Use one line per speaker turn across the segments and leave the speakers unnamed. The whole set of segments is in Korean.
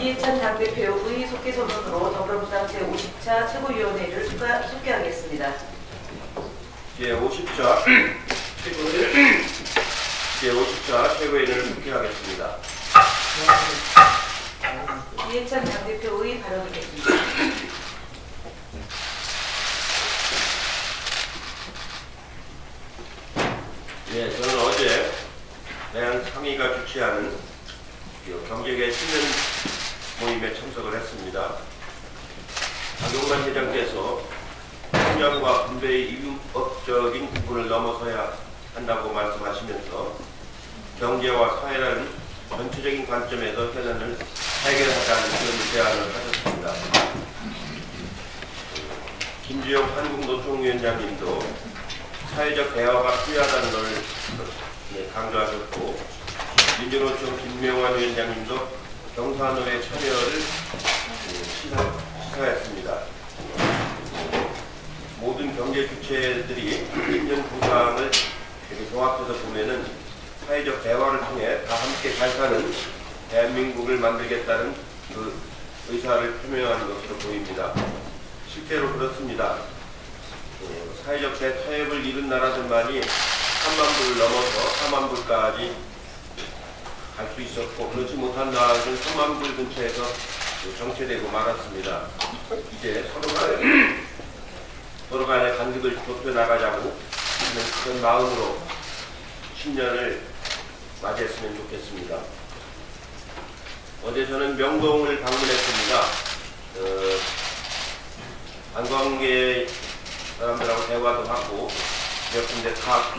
이해찬 당대표의 속기소문으로 더불어민주당 제50차 최고위원회를 속개하겠습니다.
제50차 최고위원회를 속개하겠습니다.
이해찬 당대표의 발언이겠습니다.
네, 저는 어제 대한상의가 주최하는 경제계 신년 모임에 참석을 했습니다. 박용관 회장께서 성장과 분배의 이유법적인 부분을 넘어서야 한다고 말씀하시면서 경제와 사회라는 전체적인 관점에서 현안을 해결하자는 그런 제안을 하셨습니다. 김주영 한국노총위원장님도 사회적 대화가 필요하다는 걸 강조하셨고, 민주노총 김명환 위원장님도 경사노의 참여를 시사했습니다. 모든 경제 주체들이 1년 보상을 이렇게 종합해서 보면은 사회적 대화를 통해 다 함께 잘 사는 대한민국을 만들겠다는 그 의사를 표명하는 것으로 보입니다. 실제로 그렇습니다. 사회적 대타협을 이룬 나라들만이 3만 불을 넘어서 4만 불까지 갈 수 있었고, 그렇지 못한 나라들은 3만 불 근처에서 정체되고 말았습니다. 이제 서로 간의 간극을 좁혀나가자고 하는 그런 마음으로 신년을 맞이했으면 좋겠습니다. 어제 저는 명동을 방문했습니다. 관광계 사람들하고 대화도 하고 몇 군데 각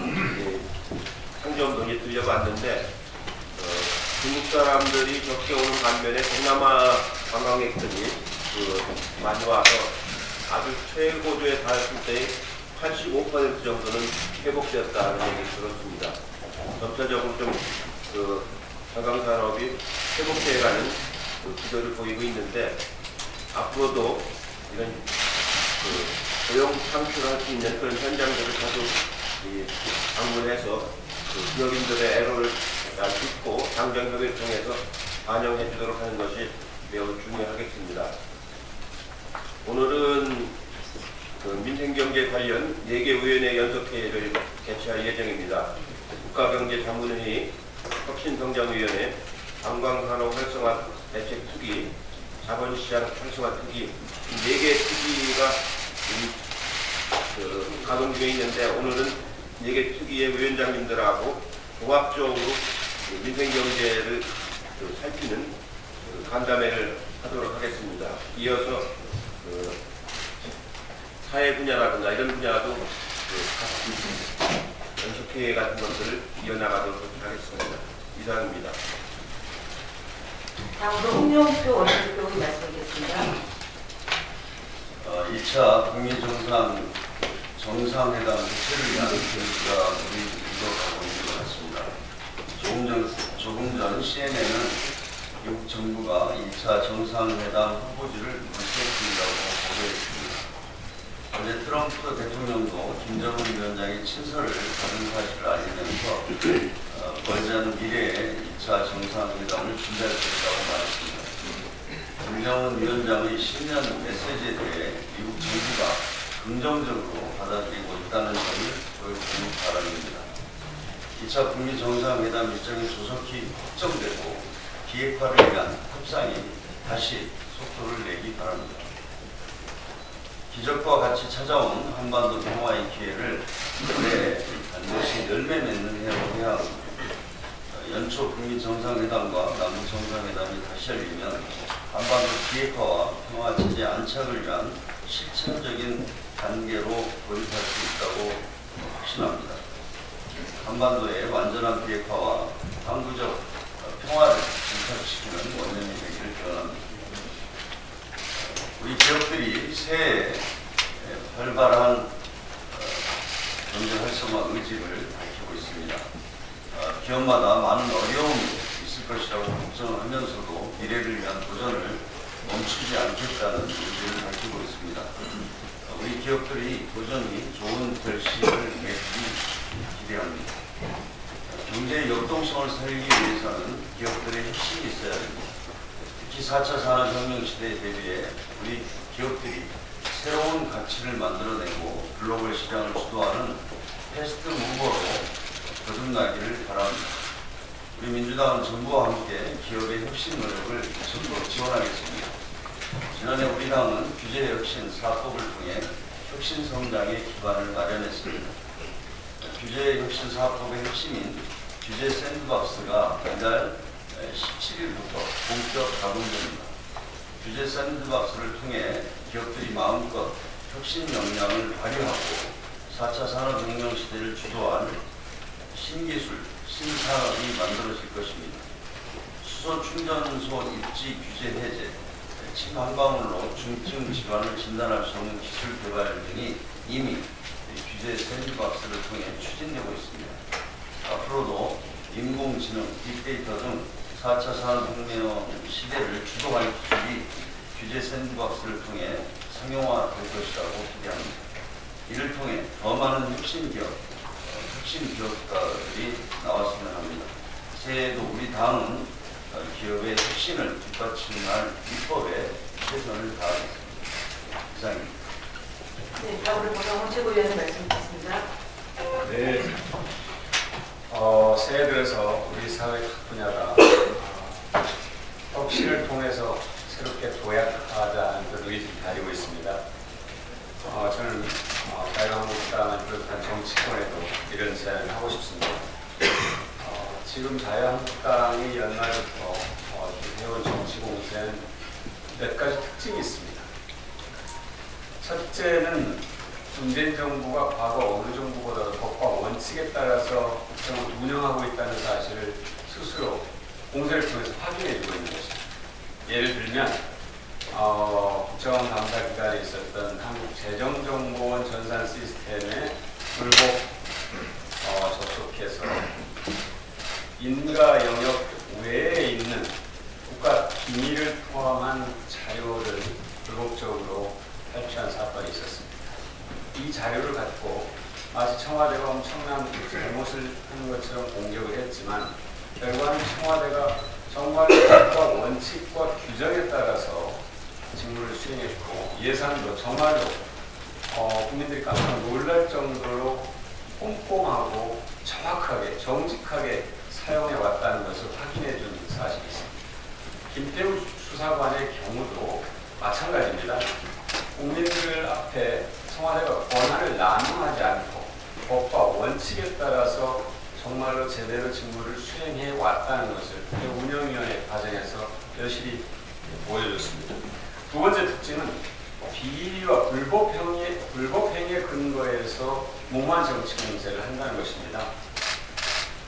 상점도 들려봤는데, 중국 사람들이 적게 오는 반면에 동남아 관광객들이 많이 와서 아주 최고조에 달했을 때의 85% 정도는 회복되었다는 얘기 들었습니다. 점차적으로 좀 관광산업이 회복되어가는 기조를 보이고 있는데, 앞으로도 이런 고용 창출할 수 있는 그런 현장들을 자주 방문해서 기업인들의 애로를 잘 듣고 당정협의를 통해서 반영해 주도록 하는 것이 매우 중요하겠습니다. 오늘은 민생경제 관련 4개 의원회 연석회의를 개최할 예정입니다. 국가경제자문회의, 혁신성장위원회, 관광산업 활성화 대책특위, 자본시장 활성화 특위, 4개 특위가 가동 중에 있는데, 오늘은 4개 특위의 위원장님들하고 종합적으로 민생경제를 살피는 간담회를 하도록 하겠습니다. 이어서 사회 분야라든가 이런 분야도 연석회의 같은 것들을 이어나가도록 하겠습니다. 이상입니다.
다음으로 홍영표 원내대표의 말씀드리겠습니다.
2차 북미 정상회담 개최를 위한 준비가 우리 이뤄가고 있는 것 같습니다. 조금 전 CNN은 미국 정부가 2차 정상회담 후보지를 발표했다고 보도했습니다. 어제 트럼프 대통령도 김정은 위원장의 친서를 받은 사실을 알리면서 멀지 않은 미래에 2차 정상회담을 준비할 것이라고 말했습니다. 김정은 위원장의 신년 메시지에 대해 미국 정부가 긍정적으로 받아들이고 있다는 점을 보여주는 바람입니다. 2차 북미 정상회담 일정이 조속히 확정되고 기획화를 위한 협상이 다시 속도를 내기 바랍니다. 기적과 같이 찾아온 한반도 평화의 기회를 올해 반드시 열매 맺는 해로 해야 합니다. 연초 북미 정상회담과 남북 정상회담이 다시 열리면 한반도 기획화와 평화 체제 안착을 위한 실천적인 단계로 돌입할 수 있다고 확신합니다. 한반도의 완전한 비핵화와 항구적 평화를 정착시키는 원년이 되기를 기원합니다. 우리 기업들이 새해 활발한 경제 활성화 의지를 밝히고 있습니다. 기업마다 많은 어려움이 있을 것이라고 걱정을 하면서도 미래를 위한 도전을 멈추지 않겠다는 의지를 밝히고 있습니다. 우리 기업들이 도전이 좋은 결실을 맺기 기대합니다. 경제의 역동성을 살리기 위해서는 기업들의 혁신이 있어야 됩니다. 특히 4차 산업혁명 시대에 대비해 우리 기업들이 새로운 가치를 만들어내고 글로벌 시장을 주도하는 패스트 무버로 거듭나기를 바랍니다. 우리 민주당은 정부와 함께 기업의 혁신 노력을 적극 지원하겠습니다. 지난해 우리 당은 규제 혁신 4법을 통해 혁신 성장의 기반을 마련했습니다. 규제 혁신 4법의 핵심인 규제 샌드박스가 이달 17일부터 본격 가동됩니다. 규제 샌드박스를 통해 기업들이 마음껏 혁신 역량을 발휘하고 4차 산업혁명 시대를 주도한 신기술, 신산업이 만들어질 것입니다. 수소 충전소 입지 규제 해제, 침 한 방울로 중증 질환을 진단할 수 없는 기술 개발 등이 이미 규제 샌드박스를 통해 추진되고 있습니다. 앞으로도 인공지능, 빅데이터 등 4차 산업혁명 시대를 주도할 기술이 규제 샌드박스를 통해 상용화될 것이라고 기대합니다. 이를 통해 더 많은 혁신 기업가들이 나왔으면 합니다. 새해에도 우리 당은 기업의 혁신을 뒷받침할 입법에 최선을 다하겠습니다. 이상입니다.
네, 다음으로 박영훈 최고위원의 말씀 듣겠습니다.
네, 새해 들어서 우리 사회 각 분야가 혁신을 통해서 새롭게 도약하자는 그런 의지를 가지고 있습니다. 저는 자유한국당을 비롯한 정치권에도 이런 제안을 하고 싶습니다. 지금 자유한국당이 연말부터 해온 정치 공세는 몇 가지 특징이 있습니다. 첫째는 문재인 정부가 과거 어느 정부보다도 법과 원칙에 따라서 국정을 운영하고 있다는 사실을 스스로 공세를 통해서 확인해주고 있는 것입니다. 예를 들면 국정감사기간에 있었던 한국재정정보원 전산 시스템에 불법 접속해서 인가 영역 외에 있는 국가 기밀을 포함한 자료를 불법적으로 탈취한 사건이 있었습니다. 이 자료를 갖고 마치 청와대가 엄청난 잘못을 하는 것처럼 공격을 했지만 결과는 청와대가 정말 국가 원칙과 규정에 따라서 직무를 수행했고 예산도 정말로 국민들이 깜짝 놀랄 정도로 꼼꼼하고 정확하게 정직하게 사용해 왔다는 것을 확인해 준 사실이 있습니다. 김태우 수사관의 경우도 마찬가지입니다. 국민들 앞에 청와대가 권한을 남용하지 않고 법과 원칙에 따라서 정말로 제대로 직무를 수행해 왔다는 것을 운영위원회 과정에서 여실히 보여줬습니다. 두 번째 특징은 비리와 불법 행위에 근거해서 무모한 정치 공세를 한다는 것입니다.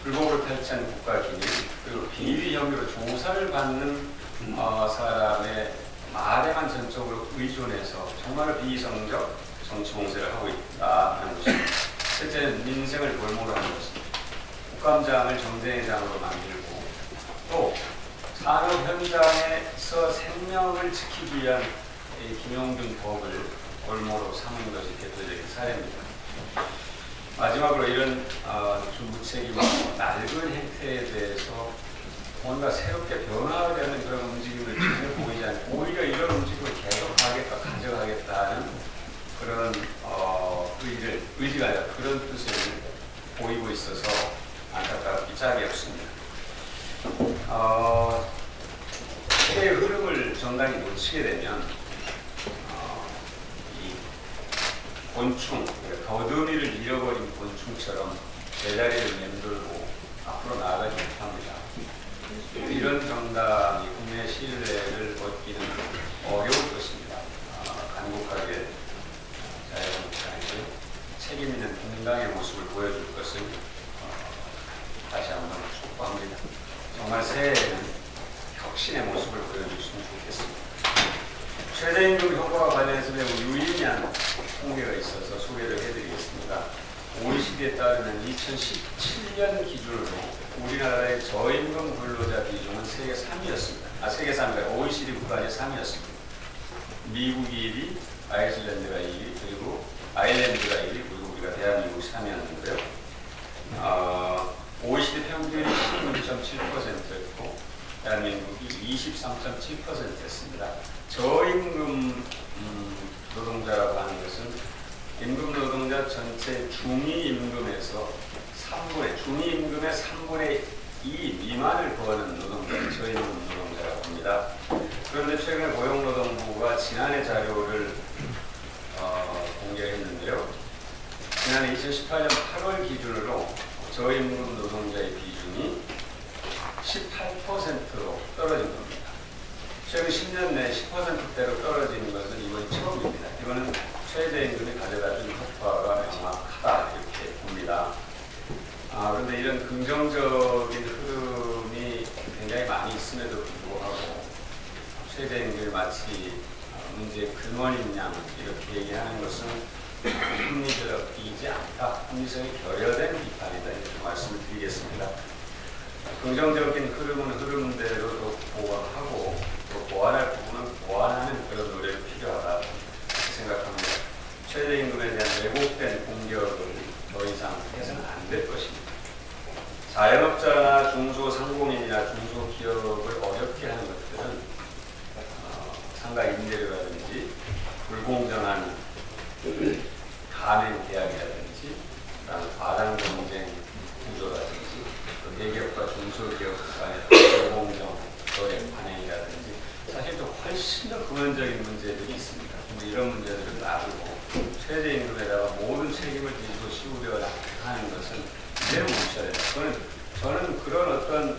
불법으로 탈취한 국가 기밀 그리고 비리 혐의로 조사를 받는 사람의 말에만 전적으로 의존해서 정말 비이성적 정치 공세를 하고 있다는 것입니다. 실제는 민생을 골몰로 하는 것입니다. 국감장을 정쟁장으로 만들고 또 산업 현장에서 생명을 지키기 위한 김용균 법을 골모로 삼은 것이 대표적인 사례입니다. 마지막으로 이런 좀 무책임하고 낡은 행태에 대해서 뭔가 새롭게 변화되는 그런 움직임을 전혀 보이지 않고 오히려 이런 움직임을 계속하겠다, 가져가겠다는 그런 의지가 아니라 그런 뜻을 보이고 있어서 안타깝기 짝이 없습니다. 시대의 흐름을 정당히 놓치게 되면 이 곤충, 더듬이를 잃어버린 곤충처럼 제자리를 맴돌고 앞으로 나아가지 못합니다. 이런 정당이 국민의 신뢰를 얻기는 어려울 것입니다. 간곡하게 자유한국당에게 책임 있는 공당의 모습을 보여줄 것을 다시 한번 촉구합니다. 정말 새해에는 혁신의 모습을 보여줬으면 좋겠습니다. 최저임금 효과와 관련해서 매우 유의미한 통계가 있어서 소개를 해드리겠습니다. OECD에 따르면 2017년 기준으로 우리나라의 저임금 근로자 비중은 세계 3위였습니다. 세계 3위가 OECD 국가 내 3위였습니다. 미국이 1위, 아이슬란드가 2위, 그리고 아일랜드가 1위, 그리고 우리가 대한민국이 3위였는데요. OECD 평균이 16.7%였고 대한민국이 23.7%였습니다. 저임금 노동자라고 하는 것은 임금 노동자 전체 중위임금에서 중위임금의 3분의 2 미만을 버는 노동자를 저임금 노동자라고 합니다. 그런데 최근에 고용노동부가 지난해 자료를 공개했는데요. 지난해 2018년 8월 기준으로 저임금 노동자의 비중이 18%로 떨어진 겁니다. 최근 10년 내 10%대로 떨어지는 것은 이번이 처음입니다. 이거는 최저임금이 가져다준 효과가 명확하다 이렇게 봅니다. 그런데 이런 긍정적인 흐름이 굉장히 많이 있음에도 불구하고 최저임금이 마치 문제의 근원인 양 이렇게 얘기하는 것은 합리적이지 않다, 합리성이 결여된 비판이다 이렇게 말씀을 드리겠습니다. 긍정적인 흐름은 흐름대로 또 보완하고 또 보완할 부분은 보완하는 그런 노력이 필요하다 이렇게 생각합니다. 최저임금에 대한 왜곡된 공격을 더 이상 해서는 안 될 것입니다. 자영업자나 중소상공인이나 중소기업을 어렵게 하는 것들은 상가 임대료라든지 불공정한 가맹 계약이라든지 과당 경쟁 구조라든지 대기업과 중소기업 간의 불공정 거래 관행이라든지 사실 또 훨씬 더 근원적인 문제들이 있습니다. 근데 이런 문제들은 놔두고 최저임금에다가 모든 책임을 뒤집어 씌우려 하는 것은 이제는 멈춰야 된다. 저는 그런 어떤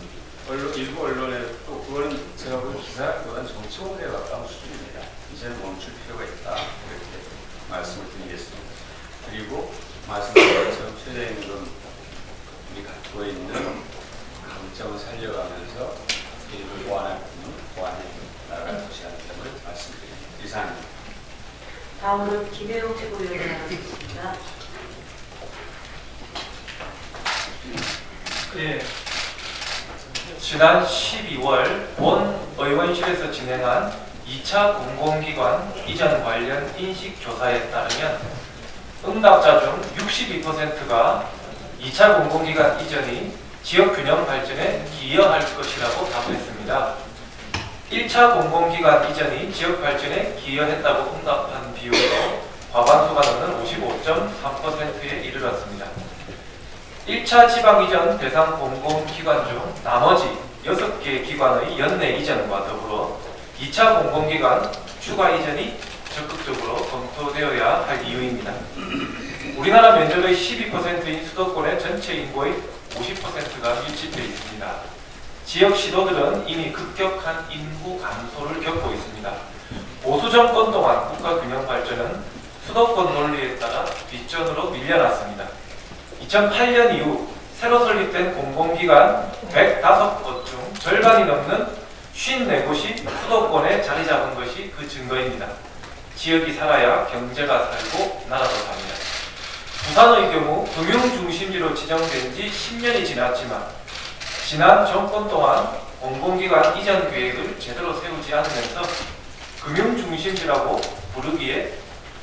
일부 언론에 또 그거는 제가 본 기사보다는 정치 홍보에 가까운 수준입니다. 이제는 멈출 필요가 있다 이렇게 말씀을 드리겠습니다. 그리고 말씀드린 것처럼 최저임금이 갖고 있는 강점을 살려가면서 일부 보완할 부분은 보완해 나갈 것이라는 점을 말씀드립니다. 이상입니다.
다음으로 김혜용 최고위원을 나가겠습니다.
예. 지난 12월 본 의원실에서 진행한 2차 공공기관 이전 관련 인식조사에 따르면 응답자 중 62%가 2차 공공기관 이전이 지역균형 발전에 기여할 것이라고 답했습니다. 1차 공공기관 이전이 지역 발전에 기여했다고 응답한 비율도 과반수가 넘는 55.3%에 이르렀습니다. 1차 지방 이전 대상 공공기관 중 나머지 6개 기관의 연내 이전과 더불어 2차 공공기관 추가 이전이 적극적으로 검토되어야 할 이유입니다. 우리나라 면적의 12%인 수도권의 전체 인구의 50%가 밀집되어 있습니다. 지역 시도들은 이미 급격한 인구 감소를 겪고 있습니다. 보수 정권 동안 국가 균형 발전은 수도권 논리에 따라 뒷전으로 밀려났습니다. 2008년 이후 새로 설립된 공공기관 105곳 중 절반이 넘는 54곳이 수도권에 자리 잡은 것이 그 증거입니다. 지역이 살아야 경제가 살고 나라도 삽니다. 부산의 경우 금융중심지로 지정된 지 10년이 지났지만 지난 정권 동안 공공기관 이전 계획을 제대로 세우지 않으면서 금융중심지라고 부르기에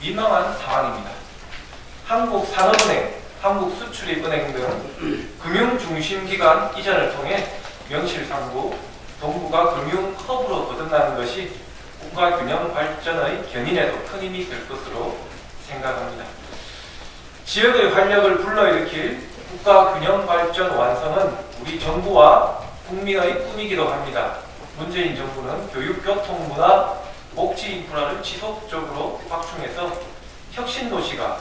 민망한 상황입니다. 한국산업은행, 한국수출입은행 등 금융중심기관 이전을 통해 명실상부 동부가 금융허브로 거듭나는 것이 국가균형 발전의 견인에도 큰 힘이 될 것으로 생각합니다. 지역의 활력을 불러일으킬 국가균형 발전 완성은 우리 정부와 국민의 꿈이기도 합니다. 문재인 정부는 교육, 교통, 문화, 복지 인프라를 지속적으로 확충해서 혁신도시가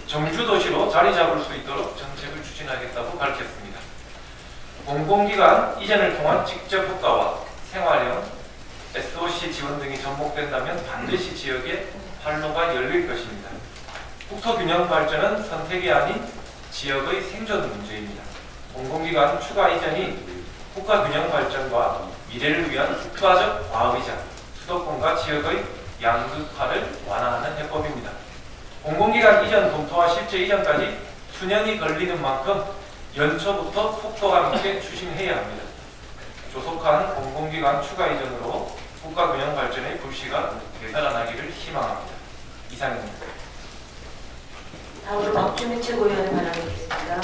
정주도시로 자리 잡을 수 있도록 정책을 추진하겠다고 밝혔습니다. 공공기관 이전을 통한 직접 효과와 생활형, SOC 지원 등이 접목된다면 반드시 지역에 활로가 열릴 것입니다. 국토균형 발전은 선택이 아닌 지역의 생존 문제입니다. 공공기관 추가 이전이 국가균형 발전과 미래를 위한 국가적 과업이자 수도권과 지역의 양극화를 완화하는 해법입니다. 공공기관 이전 검토와 실제 이전까지 수년이 걸리는 만큼 연초부터 속도감 있게 추진해야 합니다. 조속한 공공기관 추가 이전으로 국가균형 발전의 불씨가 되살아나기를 희망합니다. 이상입니다.
다음으로 박주민 최고위원을 발언하겠습니다.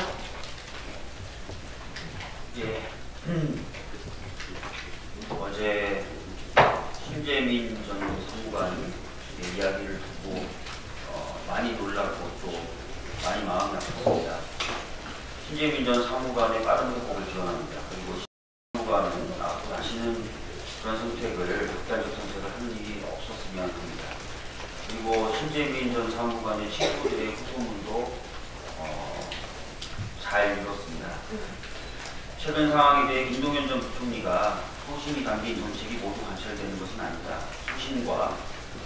예. 한재민 전 사무관의 친구들의 후소문도 잘 읽었습니다. 최근 상황에 대해 김동연 전 부총리가 소신이 담긴 정책이 모두 관철되는 것은 아니다. 소신과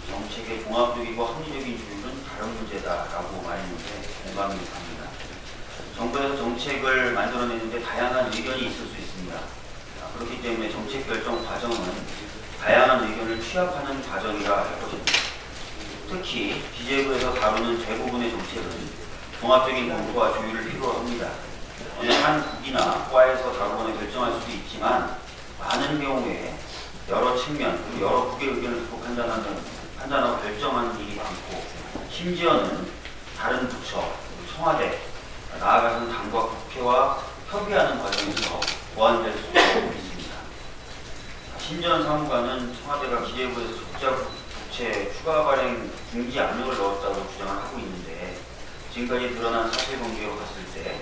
정책의 종합적이고 합리적인 조율은 다른 문제다라고 말했는데 공감이 갑니다. 정부에서 정책을 만들어내는데 다양한 의견이 있을 수 있습니다. 그렇기 때문에 정책 결정 과정은 다양한 의견을 취합하는 과정이라 할 것입니다. 특히 기재부에서 다루는 대부분의 정책은 종합적인 검토와 조율을 필요로 합니다. 어느 한 국이나 과에서 다루거나 결정할 수도 있지만 많은 경우에 여러 측면 그리고 여러 국의 의견을 듣고 판단하고 결정하는 일이 많고 심지어는 다른 부처, 청와대, 나아가서는 당과 국회와 협의하는 과정에서 보완될 수도 있습니다. 신전 사무관은 청와대가 기재부에서 적자 부채 추가 발행 중지 압력을 넣었다고 주장을 하고 있는데 지금까지 드러난 사실관계로 봤을 때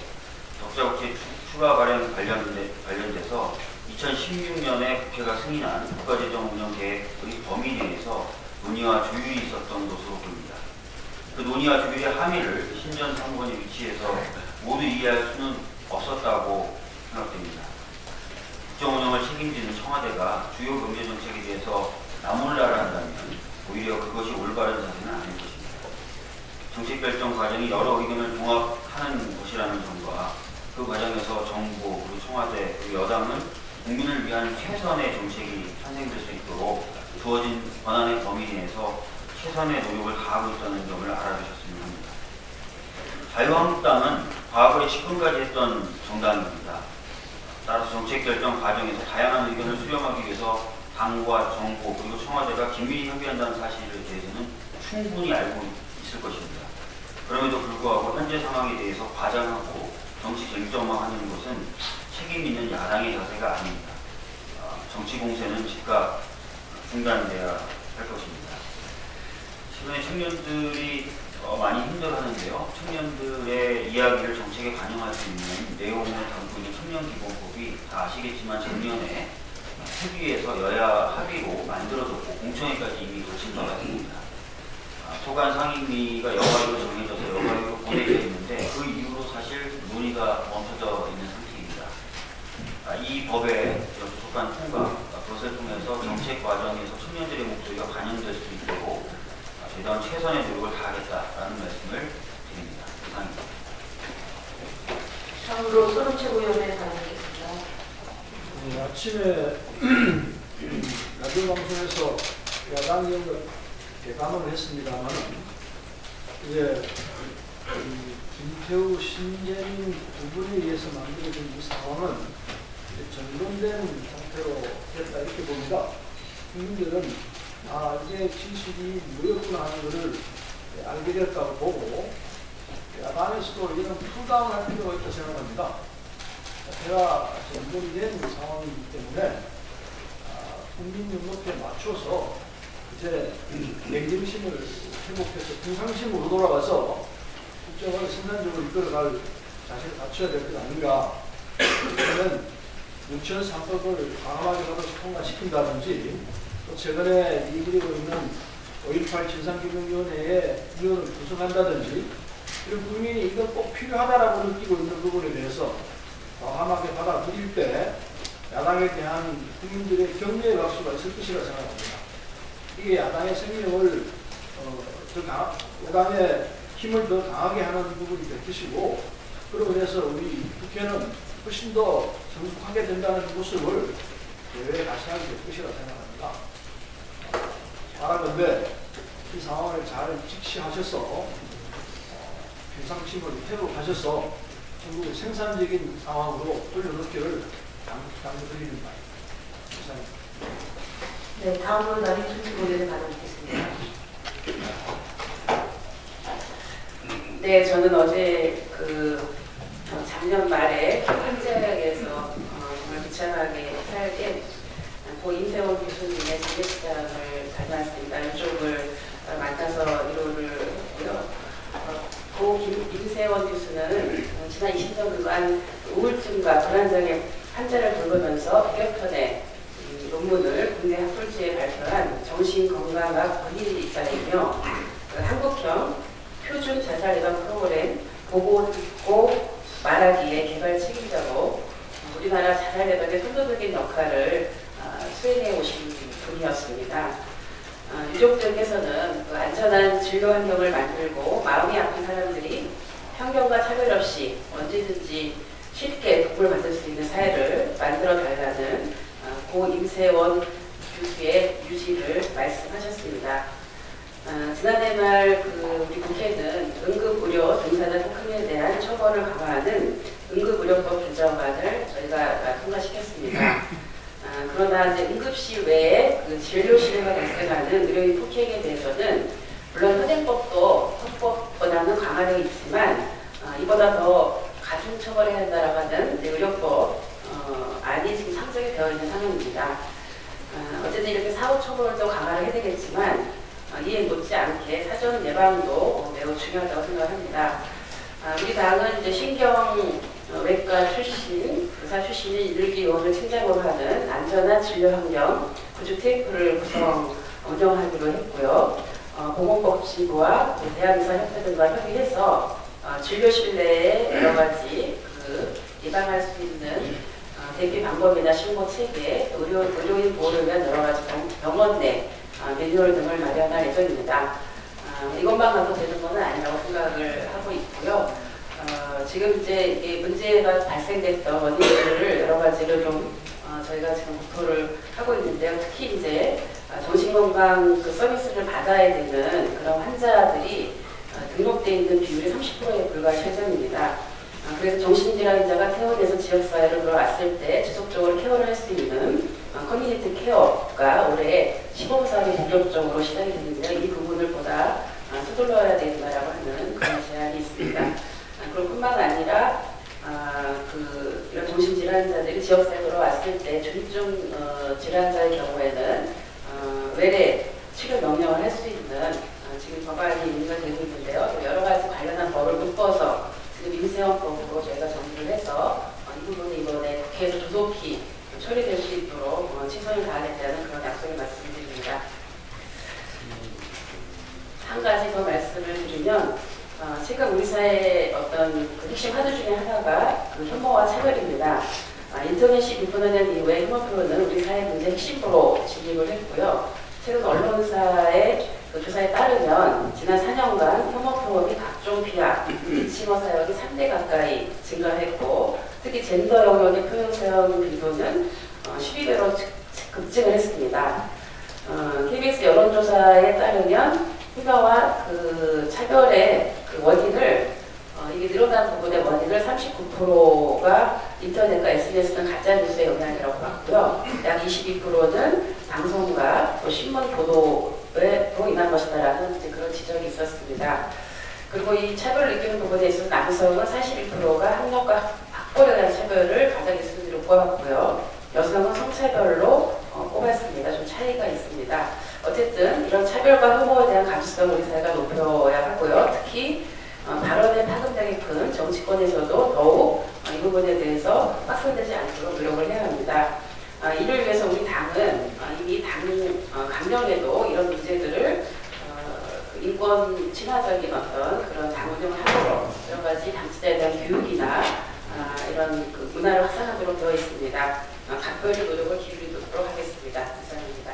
적자 부채 추가 발행 관련돼서 2016년에 국회가 승인한 국가재정 운영 계획의 범위 내에서 논의와 조율이 있었던 것으로 보입니다. 그 논의와 조율의 함의를 신전 사무관의 위치에서 모두 이해할 수는 없었다고 생각됩니다. 국정 운영을 책임지는 청와대가 주요 경제 정책에 대해서 나몰라라 한다면 오히려 그것이 올바른 자세는 아닐 것입니다. 정책 결정 과정이 여러 의견을 종합하는 것이라는 점과 그 과정에서 정부, 그리고 청와대, 그리고 여당은 국민을 위한 최선의 정책이 탄생될 수 있도록 주어진 권한의 범위 내에서 최선의 노력을 다하고 있다는 점을 알아주셨으면 합니다. 자유한국당은 과거에 집권까지 했던 정당입니다. 따라서 정책 결정 과정에서 다양한 의견을 수렴하기 위해서 당과 정부 그리고 청와대가 긴밀히 협의한다는 사실에 대해서는 충분히 알고 있을 것입니다. 그럼에도 불구하고 현재 상황에 대해서 과장하고 정치 쟁점만 하는 것은 책임 있는 야당의 자세가 아닙니다. 정치 공세는 즉각 중단돼야 할 것입니다. 최근에 청년들이 많이 힘들어하는데요. 청년들의 이야기를 정책에 반영할 수 있는 내용을 담고 있는 청년기본법이 다 아시겠지만 작년에 협의에서 여야 합의로 만들어졌고 공청회까지 이미 거친 바가 있습니다. 소관 상임위가 여가위로 정해져서 여가위로 보내져 있는데 그 이후로 사실 논의가 멈춰져 있는 상태입니다. 이 법의 속한 통과, 그것을 통해서 정책 과정에서 청년들의 목소리가 반영될 수 있도록 최대한 최선의 노력을 다하겠다라는 말씀을 드립니다. 이상입니다.
다음으로 손흥 최고위원의 발언이겠습니다.
아침에 라디오 방송에서 야당 의원들 개담을 했습니다만 이제 김태우, 신재민 두 분에 의해서 만들어진 이 상황은 정돈된 상태로 됐다 이렇게 봅니다. 국민들은 이게 진실이 뭐였구나 하는 것을 알게 됐다고 보고 야당에서도 이런 풀다운 할 필요가 있다고 생각합니다. 제가 정돈이 된 상황이기 때문에 국민 눈높이에 맞춰서 이제 냉정심을 회복해서 평상심으로 돌아가서 국정을 생산적으로 이끌어갈 자세를 갖춰야 될 것 아닌가. 그러면 문천 3법을 과감하게 받아서 통과시킨다든지 또 최근에 이끌고 있는 5.18 진상규명위원회의 위원을 구성한다든지 이런 국민이 이건 꼭 필요하다라고 느끼고 있는 부분에 대해서 과감하게 받아들일 때 야당에 대한 국민들의 격려의 박수가 있을 것이라 생각합니다. 이게 야당의 생명을 야당의 힘을 더 강하게 하는 부분이 될 것이고 그러고 해서 우리 국회는 훨씬 더 성숙하게 된다는 모습을 대회에 다시 하게 될 것이라 생각합니다. 바라건대 이 상황을 잘 직시하셔서 평상심을 회복하셔서 전국 생산적인 상황으로 돌려놓기를 당부드리는 바입니다. 감사합니다.
네, 다음으로 남인순 최고위원의 발언이겠습니다.
네, 저는 어제 작년 말에 한자역에서 정말 비참하게 살게 고 임세원 교수님의 재래시장을 다녀왔습니다. 이쪽을 만나서 위로를 했고요. 고 임세원 교수는 지난 20년간 우울증과 불안장애 환자를 돌보면서 100여 편의 논문을 국내 학술지에 발표한 정신건강학 권위자이며 그 한국형 표준 자살 예방 프로그램 보고 듣고 말하기의 개발 책임자로 우리나라 자살 예방의 선도적인 역할을 수행해 오신 분이었습니다. 유족들께서는 그 안전한 진료 환경을 만들고 마음이 아픈 사람들이 편견과 차별 없이 언제든지 쉽게 도움을 받을 수 있는 사회를 만들어 달라는 고 임세원 교수의 유지를 말씀하셨습니다. 지난해 말 우리 국회는 응급의료 등산자 폭행에 대한 처벌을 강화하는 응급의료법 개정안을 저희가 통과시켰습니다. 그러나 이제 응급실 외에 그 진료실에서 발생하는 의료인 폭행에 대해서는 물론 현행법도 헌법보다는 강화되어 있지만 이보다 더 가중 처벌해야 한다라고 하는 의료법 안이 지금 상정이 되어 있는 상황입니다. 어쨌든 이렇게 사후 처벌도 강화를 해야 되겠지만 이에 못지않게 사전 예방도 매우 중요하다고 생각합니다. 우리 당은 이제 신경외과 출신, 의사 출신인 일기 의원을 팀장으로 하는 안전한 진료 환경 구축 TF를 운영하기로 했고요. 보건복지부와 대한의사협회 등과 협의해서 진료실 내에 여러 가지 예방할 수 있는 대피 방법이나 신고 체계, 의료인 보호를 위한 여러 가지 병원 내 매뉴얼 등을 마련할 예정입니다. 이것만 가도 되는 것은 아니라고 생각을 하고 있고요. 지금 이제 이게 문제가 발생됐던 원인들을 여러 가지로 좀 저희가 지금 검토를 하고 있는데요. 특히 이제 정신건강 서비스를 받아야 되는 그런 환자들이 등록되어 있는 비율이 30%에 불과할 예정입니다. 그래서 정신질환자가 퇴원해서 지역사회로 들어왔을 때 지속적으로 케어를 할 수 있는 커뮤니티 케어가 올해 시범사업이 본격적으로 시작이 됐는데요. 이 부분을 보다 서둘러야 된다라고 하는 그런 제안이 있습니다. 그럼 뿐만 아니라 이런 정신질환자들이 지역사회로 들어왔을 때 중증 질환자의 경우에는 외래 치료 명령을 할 수 있는 지금 법안이 논의가 되고 있는데요. 여러 가지 관련한 법을 묶어서 지금 임세원법으로 저희가 정리를 해서 이 부분이 이번에 국회에서 조속히 처리될 수 있도록 최선을 다하겠다는 그런 약속을 말씀드립니다. 한 가지 더 말씀을 드리면 최근 우리 사회의 어떤 핵심 화두 중에 하나가 혐오와 차별입니다. 인터넷이 불편한 이후에 혐오 표현은 우리 사회 문제 핵심으로 진입을 했고요. 최근 언론사의 조사에 따르면 지난 4년간 혐오 표현이 각종 비하, 칭호 사역이 3배 가까이 증가했고 특히 젠더 영역의 표현 사용 빈도는 12배로 급증을 했습니다. KBS 여론조사에 따르면 혐오와 차별의 원인을 이게 늘어난 부분의 원인을 39%가 인터넷과 SNS는 가짜뉴스의 영향이라고 봤고요. 약 22%는 방송과 또 신문 보도로 인한 것이다라는 그런 지적이 있었습니다. 그리고 이 차별을 느끼는 부분에 있어서 남성은 41%가 학력과 학벌에 대한 차별을 가장 1순위로 꼽았고요. 여성은 성차별로 꼽았습니다. 좀 차이가 있습니다. 어쨌든 이런 차별과 혐오에 대한 감수성을 우리 사회가 높여야 하고요. 특히 발언에 파급력이 큰 정치권에서도 더욱 이 부분에 대해서 확산되지 않도록 노력을 해야 합니다. 이를 위해서 우리 당은 이미 당 강령에도 이런 문제들을 인권 친화적인 어떤 그런 당 운영을 하도록 여러 가지 당지자에 대한 교육이나 이런 문화를 확산하도록 되어 있습니다. 각별의 노력을 기울이도록 하겠습니다. 이상입니다.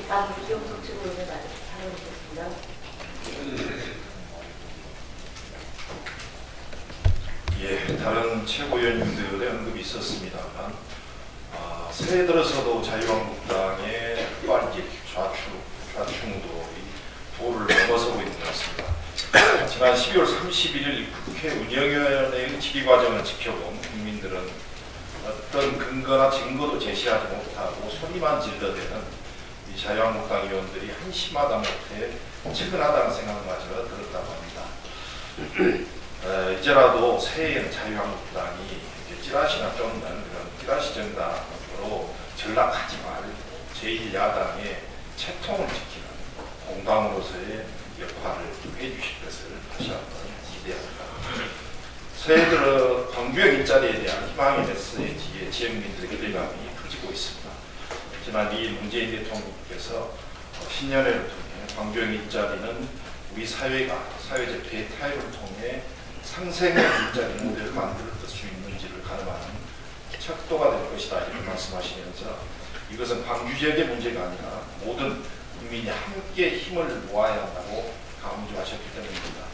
다음 기업복지 부분을 발언하겠습니다.
예, 다른 최고위원님들의 언급이 있었습니다만 새해 들어서도 자유한국당의 빨길 좌충우돌이 도를 넘어서고 있는 것 같습니다. 지난 12월 31일 국회 운영위원회의 질의 과정을 지켜본 국민들은 어떤 근거나 증거도 제시하지 못하고 소리만 질러대는 이 자유한국당 의원들이 한심하다 못해 측은하다는 생각마저 들었다고 합니다. 이제라도 새해에는 자유한국당이 찌라시나 쫓는 그런 찌라시 정당으로 전락하지 말 제1야당의 채통을 지키는 공당으로서의 역할을 해주실 것을 다시 한번 기대합니다. 새해 들어 광주역 일자리에 대한 희망의 메시지에 지역민들의 기대감이 커지고 있습니다. 지난 2일 문재인 대통령께서 신년회를 통해 광주형 일자리는 우리 사회가 사회적 대타협을 통해 상생의 일자리 모델을 만들 수 있는지를 가늠하는 척도가 될 것이다 이렇게 말씀하시면서 이것은 광주 지역의 문제가 아니라 모든 국민이 함께 힘을 모아야 한다고 강조하셨기 때문입니다.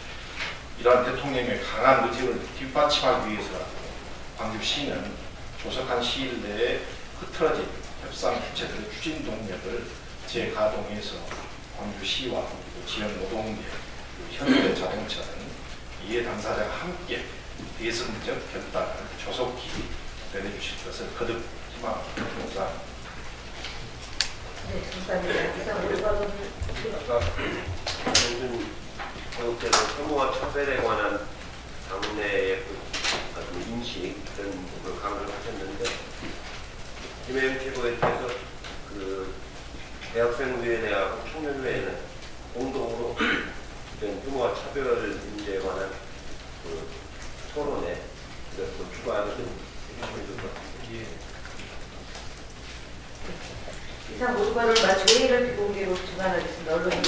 이러한 대통령의 강한 의지를 뒷받침하기 위해서라도 광주시는 조속한 시일 내에 흐트러진 협상 주체들의 추진 동력을 재가동해서 광주시와 그리고 지역 노동계, 현대 자동차 등 이해 당사자가 함께 대승적 결단을 조속히 내려주실 것을 거듭 희망합니다. 감사합니다.
네, 감사합니다. 이상 모두가
요즘 교육제도 혐오와 차별에 관한 당내의 어떤 인식 그런 부분을 강조를 하셨는데 김혜영 최고위원께서 그 대학생위원회하고 청년위원회는 공동으로 이런 혐오와 차별 문제에 관한 그 토론에 이것을 추가하는 해주시면 좋을 것 같습니다.
이상 모두가를 마치 회의를 비공개로 주관하겠습니다. 언론인